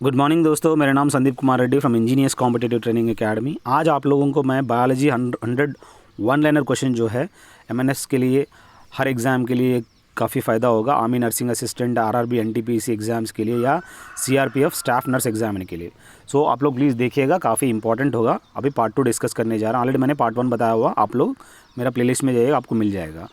Good morning दोस्तों, मेरा नाम Sandeep Kumar Reddy from engineers competitive training academy. आज आप लोगों को मैं बायोलॉजी 100 वन लाइनर क्वेश्चन जो है एमएनएस के लिए हर एग्ज़ाम के लिए काफ़ी फ़ायदा होगा। Army nursing assistant, RRB, NTPC exams के लिए या सीआरपीएफ स्टाफ नर्स एग्जाम के लिए। सो आप लोग प्लीज़ देखिएगा, काफ़ी इंपॉर्टेंट होगा। अभी पार्ट 2 डिस्कस करने जा रहा हूँ। ऑलरेडी मैंने पार्ट 1 बताया हुआ, आप लोग मेरा प्लेलिस्ट में जाइएगा, आपको मिल जाएगा।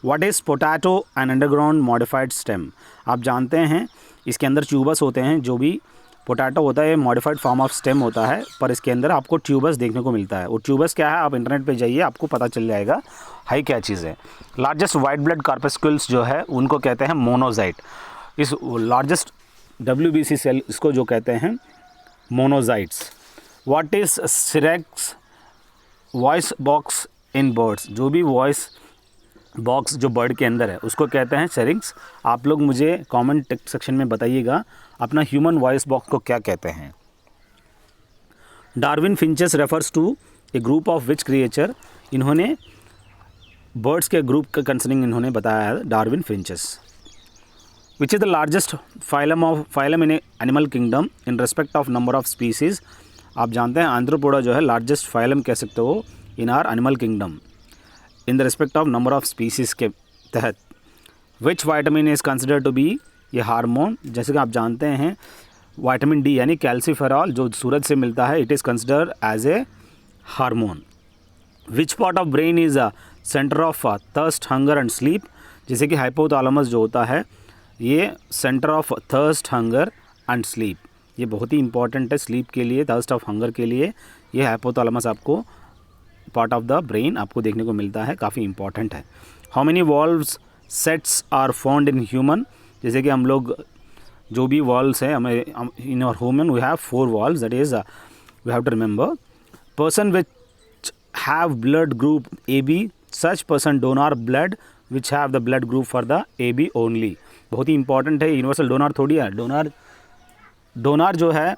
What is potato and underground modified stem. आप जानते हैं इसके अंदर ट्यूबस होते हैं। जो भी पोटैटो होता है मॉडिफाइड फॉर्म ऑफ स्टेम होता है, पर इसके अंदर आपको ट्यूबस देखने को मिलता है। वो ट्यूबस क्या है, आप इंटरनेट पे जाइए, आपको पता चल जाएगा हाई क्या चीज़ है। लार्जेस्ट वाइट ब्लड कार्पस्कुल्स जो है उनको कहते हैं मोनोजाइट। इस लार्जेस्ट WBC सेल इसको जो कहते हैं monozygotes. What is syrinx voice box in birds. जो भी वॉइस बॉक्स जो बर्ड के अंदर है उसको कहते हैं सेरिंग्स। आप लोग मुझे कमेंट सेक्शन में बताइएगा अपना ह्यूमन वॉइस बॉक्स को क्या कहते हैं। Darwin finches refers to a group of which creature. इन्होंने बर्ड्स के ग्रुप का कंसर्निंग इन्होंने बताया है, Darwin finches. Which is the largest phylum in animal kingdom in respect of number of species. आप जानते हैं आंथ्रोपोडा जो है लार्जेस्ट फाइलम कह सकते हो in our animal kingdom in the respect of number of species के तहत। Which vitamin is considered to be ये हार्मोन। जैसे कि आप जानते हैं विटामिन डी यानी कैल्सीफेरॉल जो सूरज से मिलता है, it is considered as a hormone. Which part of brain is a centre of thirst, hunger and sleep. जैसे कि हाइपोथैलेमस जो होता है ये centre of thirst, hunger and sleep, ये बहुत ही इंपॉर्टेंट है स्लीप के लिए, थर्स्ट ऑफ हंगर के लिए। ये हाइपोथैलेमस आपको पार्ट ऑफ द ब्रेन आपको देखने को मिलता है, काफ़ी इंपॉर्टेंट है। How many valves sets are found in human. जैसे कि हम लोग जो भी वॉल्व्स हैं हमें in our human we have 4 valves, that is we have to remember. Person which have blood group AB, such person donor blood which have the blood group for the AB only. बहुत ही important है, universal donor थोड़ी है। Donor जो है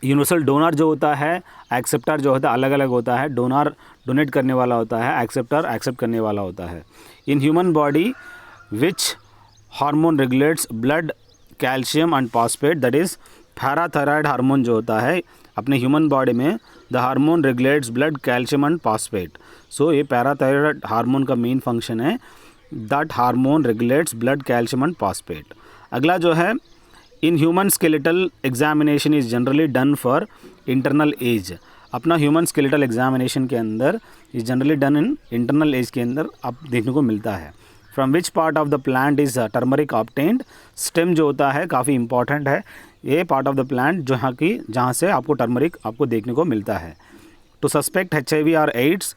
universal donor जो होता है, एक्सेप्टर जो होता है अलग अलग होता है। डोनर डोनेट करने वाला होता है, एक्सेप्टर एक्सेप्ट करने वाला होता है। In human body which hormone regulates blood calcium and phosphate, that is parathyroid hormone जो होता है अपने ह्यूमन बॉडी में, the hormone regulates blood calcium and phosphate. So ये पैराथायराइड हार्मोन का मेन फंक्शन है, that hormone regulates blood calcium and phosphate. अगला जो है in human skeletal examination is generally done for internal age. अपना human skeletal examination के अंदर is generally done in internal as के अंदर आप देखने को मिलता है। From which part of the plant is turmeric obtained. Stem जो होता है काफ़ी इंपॉर्टेंट है, ये पार्ट ऑफ द प्लांट जहाँ से आपको टर्मरिक आपको देखने को मिलता है। टू सस्पेक्ट HIV और AIDS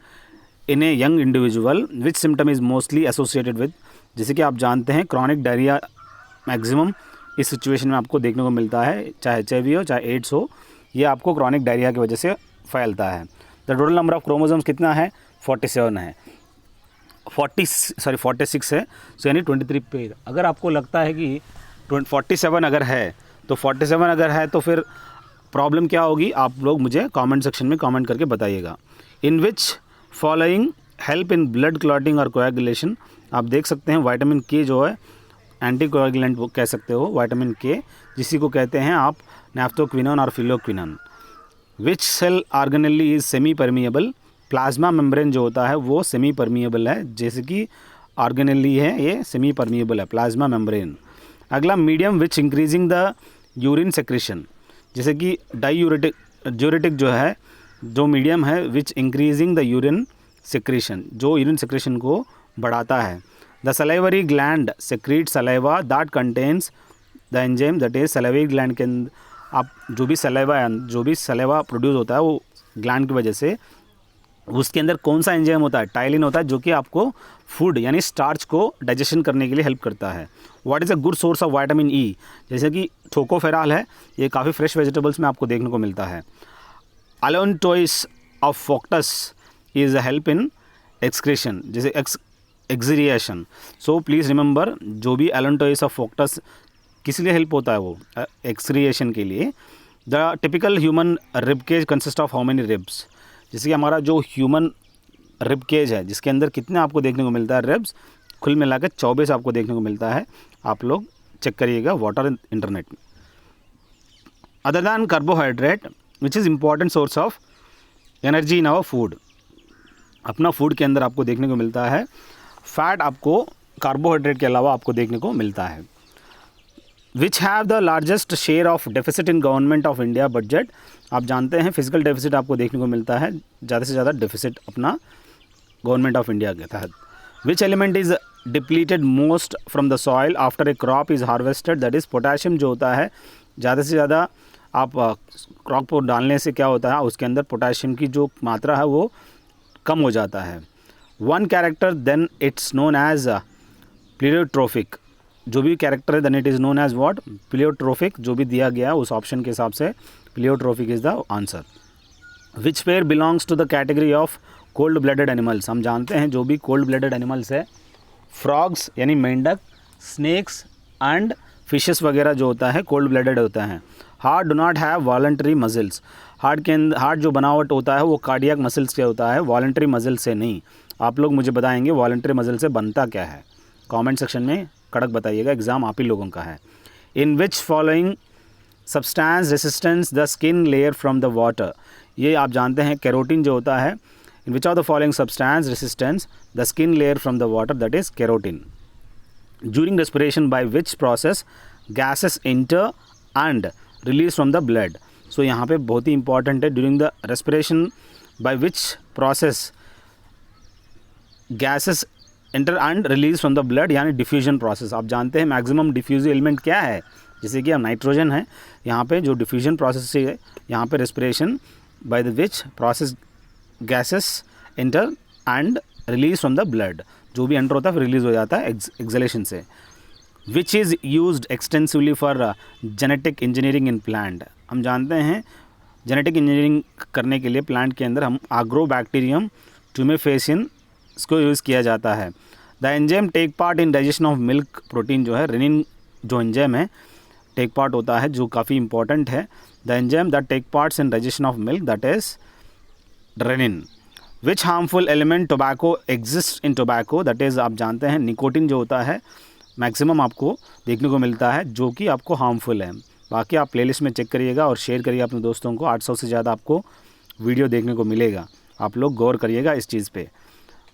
in a young individual which symptom is mostly associated with. जैसे कि आप जानते हैं क्रॉनिक डायरिया मैक्सिमम इस सिचुएशन में आपको देखने को मिलता है, चाहे HIV हो चाहे एड्स हो, ये आपको क्रॉनिक डायरिया की वजह से फैलता है। The total number of chromosomes कितना है, 47 है, 46 है। सो यानी 23 पेयर। अगर आपको लगता है कि 47 अगर है तो फिर प्रॉब्लम क्या होगी, आप लोग मुझे कमेंट सेक्शन में कमेंट करके बताइएगा। In which following help in blood clotting और कोएगुलेशन। आप देख सकते हैं विटामिन K जो है एंटी कोएगुलेंट वो कह सकते हो, विटामिन K जिसी को कहते हैं आप नैफ्थोक्विनोन और phylloquinone. Which cell organelle is semi permeable. Plasma membrane जो होता है वो सेमी परमिएबल है, जैसे कि ऑर्गेनेली है ये सेमी परमिएबल है प्लाज्मा मेम्ब्रेन। अगला medium which increasing the urine secretion. जैसे कि डायूरेटिक जो है जो मीडियम है विच इंक्रीजिंग द यूरिन सेक्रेशन, जो यूरिन सेक्रेशन को बढ़ाता है। The salivary gland secrete saliva that contains the enzyme, that is salivary gland के आप जो भी सलाइवा प्रोड्यूस होता है वो ग्लैंड की वजह से, उसके अंदर कौन सा एंजाइम होता है, टाइलिन होता है, जो कि आपको फूड यानी स्टार्च को डाइजेशन करने के लिए हेल्प करता है। What is a good source of vitamin E। जैसे कि टोकोफेरॉल है, ये काफ़ी फ्रेश वेजिटेबल्स में आपको देखने को मिलता है। Allantois of foetus is a help in excretion, जैसे एक्सक्रिएशन। सो प्लीज़ रिमेंबर जो भी अलोनटोइस ऑफ फोक्टस किस लिए हेल्प होता है, वो एक्सक्रिएशन के लिए। The typical human rib cage consist of how many ribs. जैसे कि हमारा जो ह्यूमन रिब केज है जिसके अंदर कितने आपको देखने को मिलता है रिब्स, कुल मिलाकर 24 आपको देखने को मिलता है। आप लोग चेक करिएगा वाटर इंटरनेट में। Other than carbohydrate which is important source of energy in our food. अपना फूड के अंदर आपको देखने को मिलता है फैट, आपको कार्बोहाइड्रेट के अलावा आपको देखने को मिलता है। विच have the largest share of deficit in government of India budget. आप जानते हैं फिजिकल डेफिसिट आपको देखने को मिलता है, ज़्यादा से ज़्यादा डेफिसिट अपना गवर्नमेंट ऑफ इंडिया के तहत। Which element is depleted most from the soil after a crop is harvested, that is potassium जो होता है ज़्यादा से ज़्यादा आप क्रॉप को डालने से क्या होता है उसके अंदर पोटेशियम की जो मात्रा है वो कम हो जाता है। One character then it's known as pleiotropic, जो भी कैरेक्टर है then it is known as what, pleiotropic, जो भी दिया गया है उस ऑप्शन के हिसाब से pleiotropic is the answer. Which pair belongs to the category of cold blooded animals. हम जानते हैं जो भी कोल्ड ब्लडेड एनिमल्स है, फ्रॉग्स यानी मेंढक, स्नेक्स एंड फिशेस वगैरह जो होता है कोल्ड ब्लडेड होता है। Heart do not have voluntary muscles, heart के अंदर हार्ट जो बनावट होता है वो कार्डियक मसल्स से होता है, वॉलंटरी मसल से नहीं। आप लोग मुझे बताएंगे वॉलंटरी मसल से बनता क्या है, कमेंट सेक्शन में कड़क बताइएगा, एग्जाम आप ही लोगों का है। In which following substance resistance the skin layer from the water, ये आप जानते हैं कैरोटीन जो होता है। In which of the following substance resistance the skin layer from the water, that is carotene. During respiration by which process gases enter and release from the blood. So यहाँ पे बहुत ही इंपॉर्टेंट है, during the respiration by which process gases enter and release from the blood, यानी diffusion process. आप जानते हैं maximum diffusive element क्या है, जैसे कि अब नाइट्रोजन है, यहाँ पे जो डिफ्यूजन प्रोसेस से यहाँ पे respiration bye the which process gases enter and release from the blood, जो भी एंटर होता है फिर रिलीज हो जाता है एक्सलेशन से। Which is used extensively for genetic engineering in plant. हम जानते हैं जेनेटिक इंजीनियरिंग करने के लिए प्लांट के अंदर हम एग्रोबैक्टीरियम ट्यूमेफेसिन इसको यूज़ किया जाता है। The enzyme take part in digestion of milk protein, जो है रेनिन जो एंजाइम है टेक पार्ट होता है, जो काफ़ी इंपॉर्टेंट है। The enzyme that take parts in digestion of milk, that is rennin. Which harmful element tobacco exist in tobacco, that is आप जानते हैं निकोटिन जो होता है मैक्सिमम आपको देखने को मिलता है जो कि आपको हार्मफुल है। बाकी आप प्लेलिस्ट में चेक करिएगा और शेयर करिए अपने दोस्तों को, 800 से ज़्यादा आपको वीडियो देखने को मिलेगा, आप लोग गौर करिएगा इस चीज़ पे,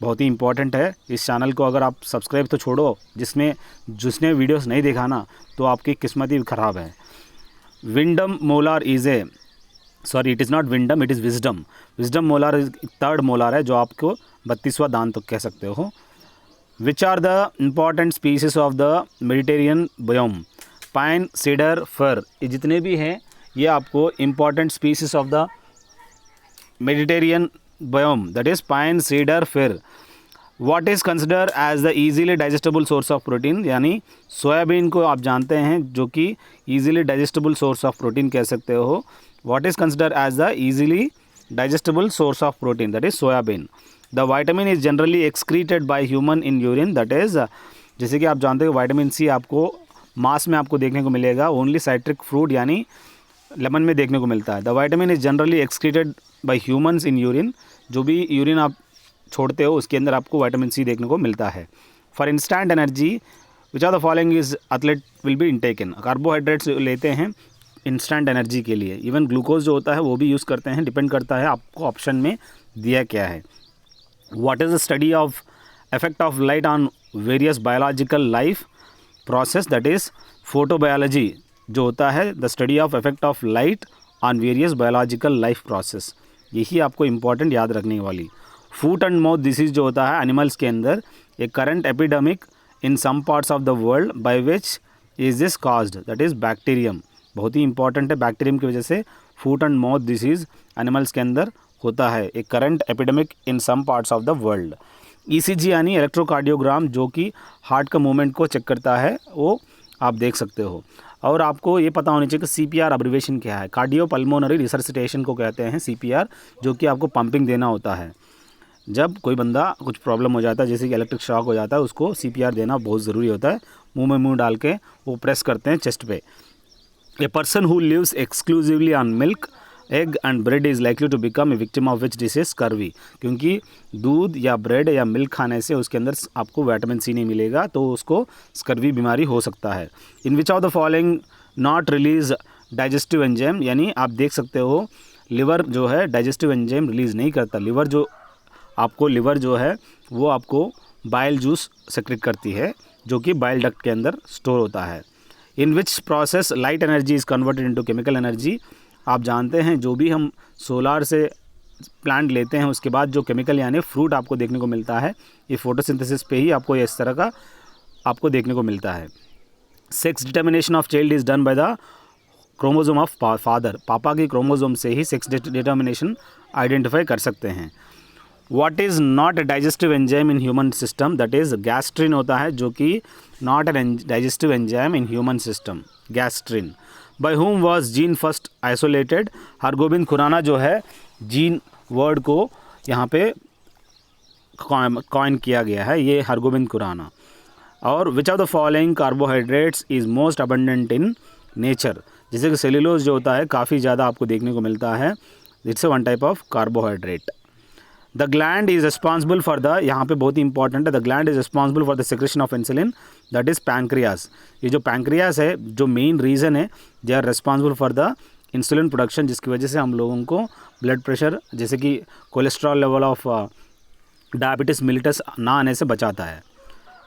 बहुत ही इंपॉर्टेंट है। इस चैनल को अगर आप सब्सक्राइब तो छोड़ो, जिसने वीडियोस नहीं देखा ना तो आपकी किस्मत ही ख़राब है। Windom molar is a sorry it is not windom, it is wisdom. Wisdom molar is third molar है, जो आपको 32वां दांत तो कह सकते हो। Which are the important species of the Mediterranean biome. Pine, cedar, fir, ये जितने भी हैं ये आपको important species of the Mediterranean biome, that is pine, cedar, fir. What is consider as the easily digestible source of protein, यानी soybean को आप जानते हैं जो कि easily digestible source of protein कह सकते हो। What is consider as the easily digestible source of protein, that is soybean. The vitamin is generally excreted by human in urine, that is जैसे कि आप जानते हो वाइटामिन सी आपको मांस में आपको देखने को मिलेगा, ओनली साइट्रिक फ्रूट यानी लेमन में देखने को मिलता है। The vitamin is generally excreted bye humans in urine, जो भी यूरिन आप छोड़ते हो उसके अंदर आपको विटामिन सी देखने को मिलता है। For instant energy which are the following is athlete will be intaken. Carbohydrates लेते हैं इंस्टेंट एनर्जी के लिए, इवन ग्लूकोज जो होता है वो भी यूज़ करते हैं, डिपेंड करता है आपको ऑप्शन में दिया क्या है। What is the study of effect of light on various biological life process, that is photobiology जो होता है, the study of effect of light on various biological life process, यही आपको इंपॉर्टेंट याद रखने वाली। फूट एंड माउथ डिसीज़ जो होता है एनिमल्स के अंदर, a current epidemic in some parts of the world by which is this caused, that is bacterium, बहुत ही इंपॉर्टेंट है। बैक्टीरियम की वजह से foot and mouth disease animals के अंदर होता है, एक current epidemic in some parts of the world. ECG यानी इलेक्ट्रोकार्डियोग्राम जो कि हार्ट का मूवमेंट को चेक करता है, वो आप देख सकते हो। और आपको ये पता होनी चाहिए कि सीपीआर अब्रिवेशन क्या है। कार्डियो पल्मोनरी रिसर्सिटेशन को कहते हैं सीपीआर, जो कि आपको पंपिंग देना होता है। जब कोई बंदा कुछ प्रॉब्लम हो जाता है जैसे कि इलेक्ट्रिक शॉक हो जाता है, उसको सीपीआर देना बहुत ज़रूरी होता है। मुंह में मुंह डाल के वो प्रेस करते हैं चेस्ट पे। A person who lives exclusively on milk egg and bread is likely to become a victim of which disease scurvy, क्योंकि दूध या ब्रेड या मिल्क खाने से उसके अंदर आपको विटामिन सी नहीं मिलेगा तो उसको स्कर्वी बीमारी हो सकता है। In which of the following not release digestive enzyme, यानी आप देख सकते हो लिवर जो है डाइजेस्टिव एंजाइम रिलीज़ नहीं करता। लिवर जो है वो आपको बाइल जूस सेक्रेट करती है, जो कि बाइल डक्ट के अंदर स्टोर होता है। In which process light energy is converted into chemical energy. आप जानते हैं जो भी हम सोलार से प्लांट लेते हैं उसके बाद जो केमिकल यानी फ्रूट आपको देखने को मिलता है, ये फोटोसिंथेसिस पे ही आपको इस तरह का आपको देखने को मिलता है। Sex determination of child is done by the chromosome of father. पापा की क्रोमोसोम से ही सेक्स डिटर्मिनेशन आइडेंटिफाई कर सकते हैं। What is not a digestive enzyme in human system, that is gastrin होता है, जो कि not a digestive enzyme in human system, gastrin. By whom was gene first isolated. Hargobind Khorana जो है जीन वर्ड को यहाँ पे कॉइन किया गया है, ये हरगोबिंद खुराना। और विच of the following carbohydrates is most abundant in nature. जैसे कि सेल्यूलोज जो होता है काफ़ी ज़्यादा आपको देखने को मिलता है, it's one type of carbohydrate. The gland is responsible for the, यहाँ पे बहुत ही इंपॉर्टेंट है, the gland is responsible for the secretion of insulin, that is pancreas. ये जो पैंक्रियास है जो मेन रीज़न है, they are responsible for the insulin production, जिसकी वजह से हम लोगों को ब्लड प्रेशर जैसे कि cholesterol level of diabetes mellitus ना आने से बचाता है।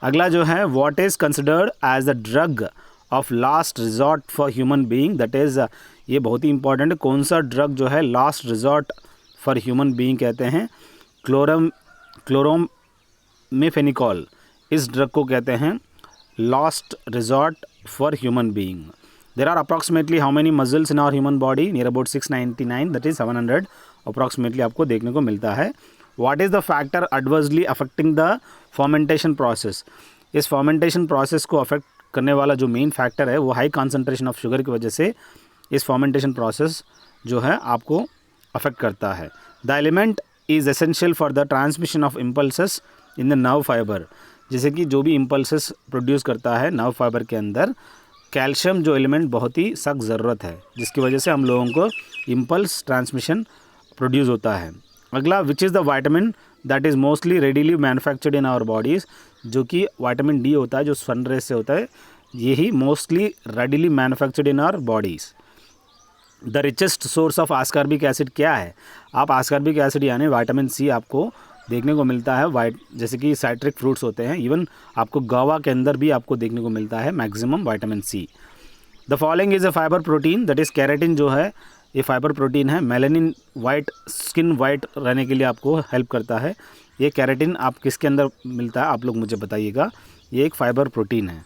अगला जो है what is considered as the drug of last resort for human being, that is, ये बहुत ही इंपॉर्टेंट है, कौन सा ड्रग जो है last resort for human being कहते हैं, क्लोरोमेफेनिकॉल, इस ड्रग को कहते हैं last resort for human being. There are approximately how many muscles in our human body, near about 699, that is 700 approximately आपको देखने को मिलता है। What is the factor adversely affecting the fermentation process, इस फर्मेंटेशन प्रोसेस को affect करने वाला जो मेन फैक्टर है वो हाई कॉन्सेंट्रेशन ऑफ शुगर की वजह से इस फर्मेंटेशन प्रोसेस जो है आपको अफेक्ट करता है। The element is essential for the transmission of impulses in the nerve fibre, जैसे कि जो भी इम्पल्सेस प्रोड्यूस करता है नर्व फाइबर के अंदर कैल्शियम जो एलिमेंट बहुत ही सख्त ज़रूरत है, जिसकी वजह से हम लोगों को इम्पल्स ट्रांसमिशन प्रोड्यूस होता है। अगला which is the vitamin that is mostly readily manufactured in our bodies, जो कि वाइटामिन डी होता है जो सन रेज से होता है, यही mostly readily manufactured in our bodies. The richest source of ascorbic acid क्या है, आप आस्कॉर्बिक एसिड यानी विटामिन सी आपको देखने को मिलता है जैसे कि साइट्रिक फ्रूट्स होते हैं, इवन आपको गावा के अंदर भी आपको देखने को मिलता है maximum vitamin C. The following is a fibre protein, that is keratin जो है ये फाइबर प्रोटीन है, मेलानिन वाइट स्किन वाइट रहने के लिए आपको हेल्प करता है। ये कैरेटिन आप किसके अंदर मिलता है आप लोग मुझे बताइएगा, ये एक फाइबर प्रोटीन है।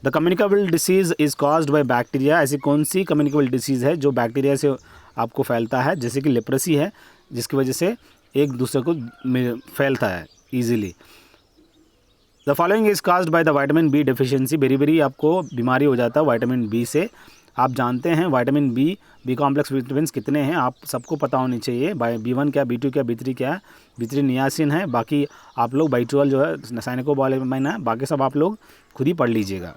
The communicable disease is caused by bacteria, ऐसी कौन सी कम्युनिकेबल डिसीज़ है जो बैक्टीरिया से आपको फैलता है, जैसे कि लेप्रेसी है जिसकी वजह से एक दूसरे को फैलता है easily. The following is caused by the vitamin B deficiency, beri आपको बीमारी हो जाता है विटामिन बी से। आप जानते हैं विटामिन बी कॉम्प्लेक्स विटामिन कितने हैं, आप सबको पता होनी चाहिए, B1 क्या, B2 क्या, B3 क्या है, B3 नियासिन है, बाकी आप लोग B12 जो है साइनिकोबालामाइन है, बाकी सब आप लोग खुद ही पढ़ लीजिएगा।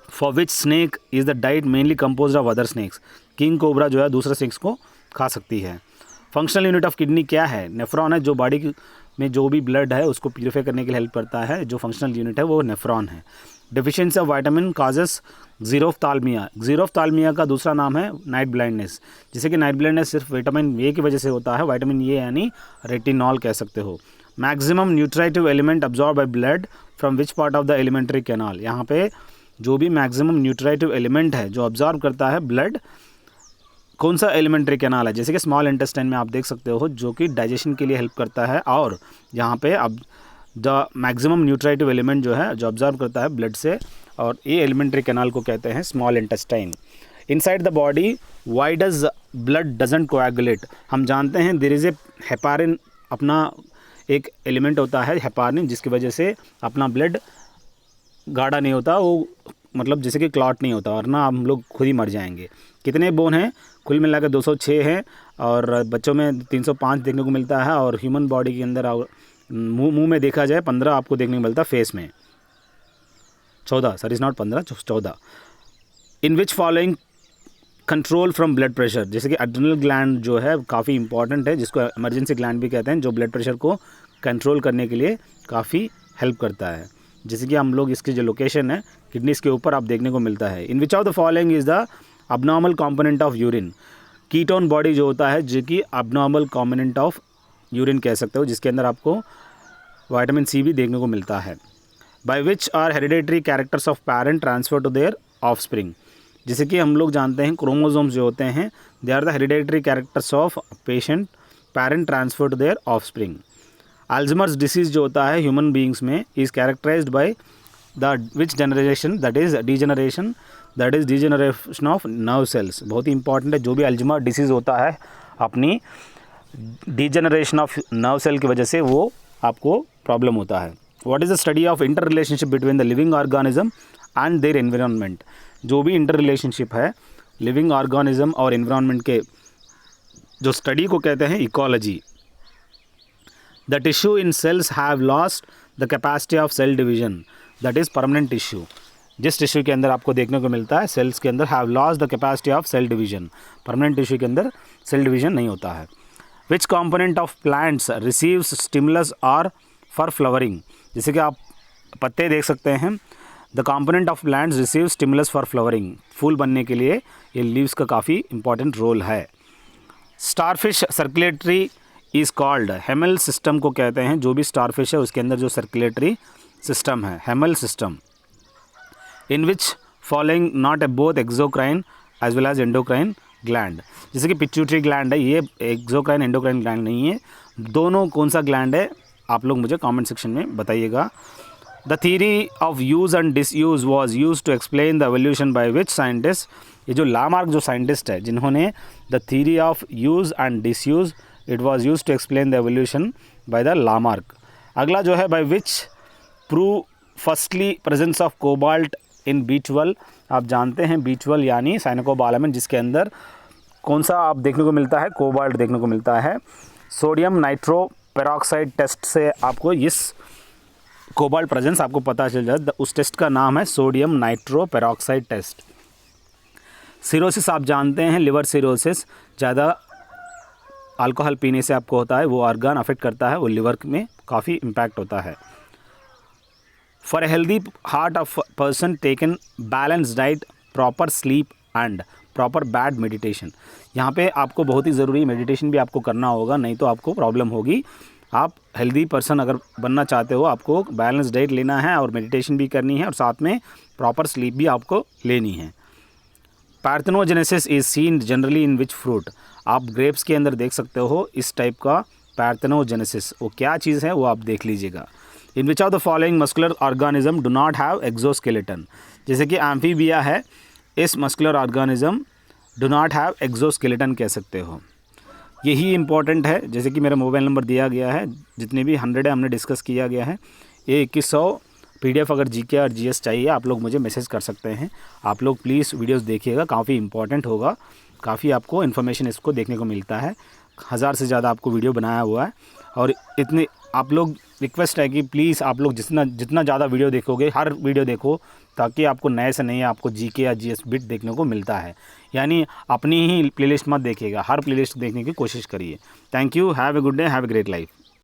For which snake is the diet mainly composed of other snakes, king cobra जो है दूसरे स्नैक्स को खा सकती है। फंक्शनल यूनिट ऑफ किडनी क्या है, नेफ्रॉन है, जो बॉडी में जो भी ब्लड है उसको प्यूरिफाई करने के लिए हेल्प करता है, जो फंक्शनल यूनिट है वो नेफ्रॉन है। डेफिशिएंसी ऑफ विटामिन काजेस ज़ीरोफ्थाल्मिया, ज़ीरोफ्थाल्मिया का दूसरा नाम है नाइट ब्लाइंडनेस, जैसे कि नाइट ब्लाइंडनेस सिर्फ विटामिन ए की वजह से होता है, विटामिन ए यानी रेटिनॉल कह सकते हो। Maximum nutritive element absorb by blood from which part of the alimentary canal, यहाँ पे जो भी मैक्सिमम न्यूट्रिटिव एलिमेंट है जो अब्जॉर्ब करता है ब्लड, कौन सा एलिमेंट्री कैनाल है, जैसे कि स्मॉल इंटेस्टाइन में आप देख सकते हो जो कि डाइजेशन के लिए हेल्प करता है, और यहाँ पे अब द मैक्सिमम न्यूट्रिटिव एलिमेंट जो है जो ऑब्जर्व करता है ब्लड से, और ये एलिमेंट्री कैनाल को कहते हैं small intestine. Inside the body why does blood doesn't coagulate, हम जानते हैं देयर इज़ ए हेपारिन, अपना एक एलिमेंट होता है हेपारिन, जिसकी वजह से अपना ब्लड गाढ़ा नहीं होता, वो मतलब जैसे कि क्लॉट नहीं होता, और ना हम लोग खुद ही मर जाएंगे। कितने बोन हैं, कुल मिलाकर 206 हैं, और बच्चों में 305 देखने को मिलता है, और ह्यूमन बॉडी के अंदर मुंह में देखा जाए 15 आपको देखने को मिलता है, फेस में 14, sir is not 15, 14। In which following control from blood pressure, जैसे कि एड्रिनल ग्लैंड जो है काफ़ी इंपॉर्टेंट है, जिसको इमरजेंसी ग्लैंड भी कहते हैं, जो ब्लड प्रेशर को कंट्रोल करने के लिए काफ़ी हेल्प करता है, जैसे कि हम लोग इसकी जो लोकेशन है किडनीज के ऊपर आप देखने को मिलता है। In which of the following is the abnormal component of urine, ketone body जो होता है जो कि abnormal component of यूरिन कह सकते हो, जिसके अंदर आपको विटामिन सी भी देखने को मिलता है। By which are hereditary characters of parent transfer to their offspring, जैसे कि हम लोग जानते हैं क्रोमोसोम्स जो होते हैं they are the hereditary characters of parent transfer to their offspring. Alzheimer's disease जो होता है ह्यूमन बीइंग्स में is characterized by the which generation, that is degeneration of nerve cells. बहुत ही इंपॉर्टेंट है, जो भी अल्जाइमर डिसीज़ होता है अपनी डिजेनरेशन ऑफ नर्व सेल की वजह से वो आपको प्रॉब्लम होता है। What is the study of inter relationship between the living organism and their environment, जो भी इंटर रिलेशनशिप है लिविंग ऑर्गेनिज्म और एनवायरनमेंट के, जो स्टडी को कहते हैं ecology. The tissue in cells have lost the capacity of cell division, that is permanent tissue. जिस टिश्यू के अंदर आपको देखने को मिलता है सेल्स के अंदर have lost the capacity of cell division, permanent tissue के अंदर सेल डिवीजन नहीं होता है। Which component of plants receives stimulus और फॉर फ्लावरिंग, जैसे कि आप पत्ते देख सकते हैं, the component of plants receive stimulus for flowering, फूल बनने के लिए ये लीव्स का काफ़ी इंपॉर्टेंट रोल है। Starfish circulatory is called, haemal system को कहते हैं, जो भी स्टारफिश है उसके अंदर जो सर्कुलेटरी सिस्टम है haemal system. In which following not a both exocrine as well as endocrine gland, जैसे कि पिट्यूटरी ग्लैंड है, ये एक्सोक्राइन एंडोक्राइन ग्लैंड नहीं है, दोनों कौन सा ग्लैंड है आप लोग मुझे कमेंट सेक्शन में बताइएगा। The theory of use and disuse was used to explain the evolution by which scientist, ये जो लामार्क जो साइंटिस्ट है जिन्होंने the theory of use and disuse it was used to explain the evolution by the Lamarck. अगला जो है by which prove firstly presence of cobalt in B12, आप जानते हैं B12 यानी साइनोकोबालामिन, जिसके अंदर कौन सा आप देखने को मिलता है, कोबाल्ट देखने को मिलता है। सोडियम नाइट्रो पेरोक्साइड टेस्ट से आपको इस कोबाल्ट प्रेजेंस आपको पता चल जाए, उस टेस्ट का नाम है sodium nitro peroxide test. Cirrhosis आप जानते हैं, लिवर सिरोसिस ज़्यादा अल्कोहल पीने से आपको होता है, वो ऑर्गन अफेक्ट करता है, वो लिवर में काफ़ी इम्पैक्ट होता है। For a healthy heart of person taken balance diet, proper sleep and proper bad meditation, यहाँ पे आपको बहुत ही ज़रूरी मेडिटेशन भी आपको करना होगा, नहीं तो आपको प्रॉब्लम होगी। आप हेल्दी पर्सन अगर बनना चाहते हो आपको बैलेंस डाइट लेना है और मेडिटेशन भी करनी है और साथ में प्रॉपर स्लीप भी आपको लेनी है। Parthenogenesis is seen generally in which fruit, आप ग्रेप्स के अंदर देख सकते हो इस टाइप का पार्थेनोजेनेसिस, वो क्या चीज़ है वो आप देख लीजिएगा। In which of the following muscular organism do not have exoskeleton, जैसे कि एम्फीबिया है, इस muscular organism do not have exoskeleton कह सकते हो। यही इंपॉर्टेंट है, जैसे कि मेरा मोबाइल नंबर दिया गया है, जितने भी 100 है हमने डिस्कस किया गया है। ये 2100 PDF अगर GK और GS चाहिए आप लोग मुझे मैसेज कर सकते हैं। आप लोग प्लीज़ वीडियोस देखिएगा, काफ़ी इंपॉर्टेंट होगा, काफ़ी आपको इन्फॉर्मेशन इसको देखने को मिलता है। 1000 से ज़्यादा आपको वीडियो बनाया हुआ है और इतने आप लोग रिक्वेस्ट है कि प्लीज़ आप लोग जितना ज़्यादा वीडियो देखोगे, हर वीडियो देखो, ताकि आपको नए से नए आपको GK या GS बिट देखने को मिलता है। यानी अपनी ही प्लेलिस्ट मत देखिएगा, हर प्लेलिस्ट देखने की कोशिश करिए। Thank you, have a good day, have a great life.